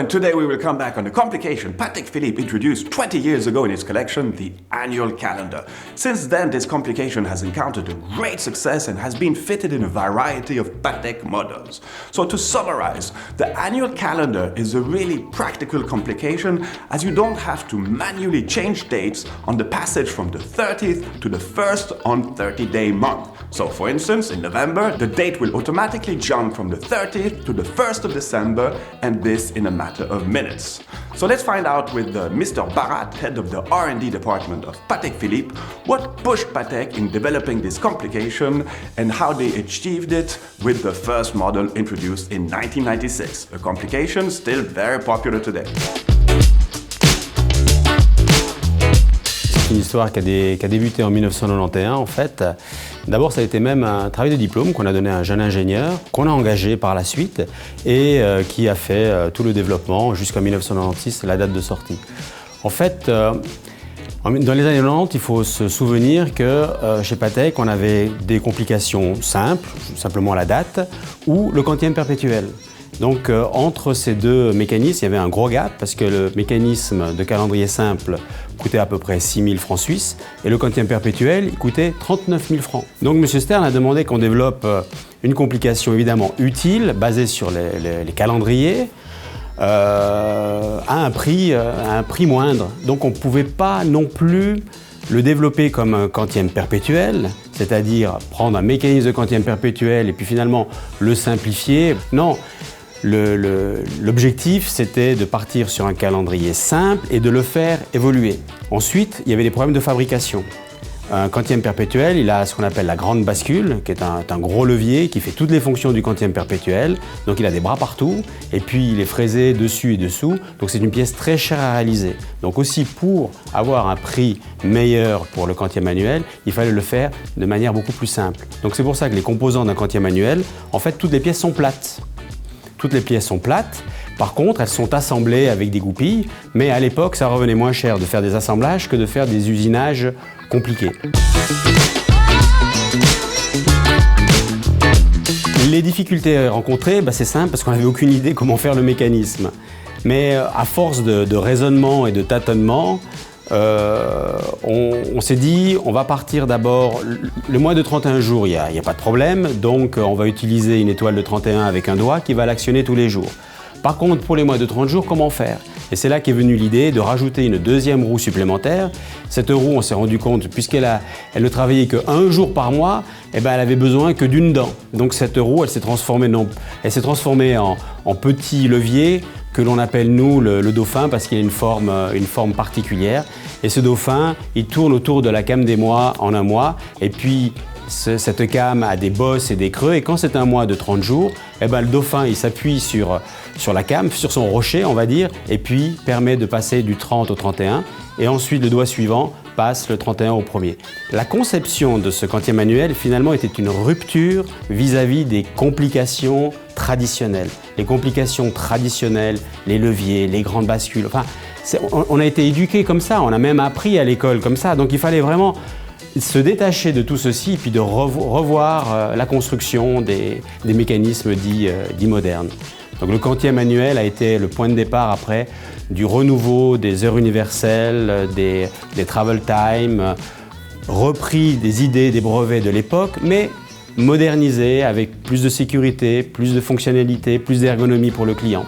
and today we will come back on a complication Patek Philippe introduced 20 years ago in his collection, the annual calendar. Since then, this complication has encountered a great success and has been fitted in a variety of Patek models. So to summarize, the annual calendar is a really practical complication as you don't have to manually change dates on the passage from the 30th to the 1st on 30-day month. So for instance, in November, the date will automatically jump from the 30th to the 1st of December, and this in a matter of minutes. So let's find out with Mr. Barat, head of the R&D department of Patek Philippe, what pushed Patek in developing this complication and how they achieved it with the first model introduced in 1996, a complication still very popular today. C'est une histoire qui a débuté en 1991 en fait. D'abord, ça a été même un travail de diplôme qu'on a donné à un jeune ingénieur, qu'on a engagé par la suite et qui a fait tout le développement jusqu'en 1996, la date de sortie. En fait, dans les années 90, il faut se souvenir que chez Patek, on avait des complications simples, simplement la date, ou le quantième perpétuel. Donc entre ces deux mécanismes, il y avait un gros gap parce que le mécanisme de calendrier simple coûtait à peu près 6 000 francs suisses et le quantième perpétuel il coûtait 39 000 francs. Donc M. Stern a demandé qu'on développe une complication évidemment utile, basée sur les calendriers, à un prix moindre. Donc on ne pouvait pas non plus le développer comme un quantième perpétuel, c'est-à-dire prendre un mécanisme de quantième perpétuel et puis finalement le simplifier. Non. L'objectif, c'était de partir sur un calendrier simple et de le faire évoluer. Ensuite, il y avait des problèmes de fabrication. Un quantième perpétuel, il a ce qu'on appelle la grande bascule, qui est un gros levier qui fait toutes les fonctions du quantième perpétuel. Donc il a des bras partout, et puis il est fraisé dessus et dessous. Donc c'est une pièce très chère à réaliser. Donc aussi pour avoir un prix meilleur pour le quantième manuel, il fallait le faire de manière beaucoup plus simple. Donc c'est pour ça que les composants d'un quantième manuel, en fait, toutes les pièces sont plates. Toutes les pièces sont plates, par contre elles sont assemblées avec des goupilles, mais à l'époque ça revenait moins cher de faire des assemblages que de faire des usinages compliqués. Les difficultés rencontrées, c'est simple parce qu'on n'avait aucune idée comment faire le mécanisme. Mais à force de raisonnement et de tâtonnement, on s'est dit, on va partir d'abord, le mois de 31 jours, il n'y a pas de problème, donc on va utiliser une étoile de 31 avec un doigt qui va l'actionner tous les jours. Par contre, pour les mois de 30 jours, comment faire? Et c'est là qu'est venue l'idée de rajouter une deuxième roue supplémentaire. Cette roue, on s'est rendu compte, puisqu'elle ne travaillait qu'un jour par mois, elle avait besoin que d'une dent. Donc cette roue, elle s'est transformée en petit levier que l'on appelle nous le dauphin parce qu'il a une forme particulière. Et ce dauphin, il tourne autour de la came des mois en un mois. Et puis cette came a des bosses et des creux. Et quand c'est un mois de 30 jours, le dauphin il s'appuie sur la came, sur son rocher on va dire, et puis permet de passer du 30 au 31. Et ensuite le doigt suivant passe le 31 au premier. La conception de ce quantième manuel finalement était une rupture vis-à-vis des complications traditionnelles. Les complications traditionnelles, les leviers, les grandes bascules, on a été éduqués comme ça, on a même appris à l'école comme ça, donc il fallait vraiment se détacher de tout ceci et puis de revoir la construction des mécanismes dits modernes. Donc le quantième manuel a été le point de départ après du renouveau des heures universelles, des travel time, repris des idées des brevets de l'époque, mais modernisé avec plus de sécurité, plus de fonctionnalité, plus d'ergonomie pour le client.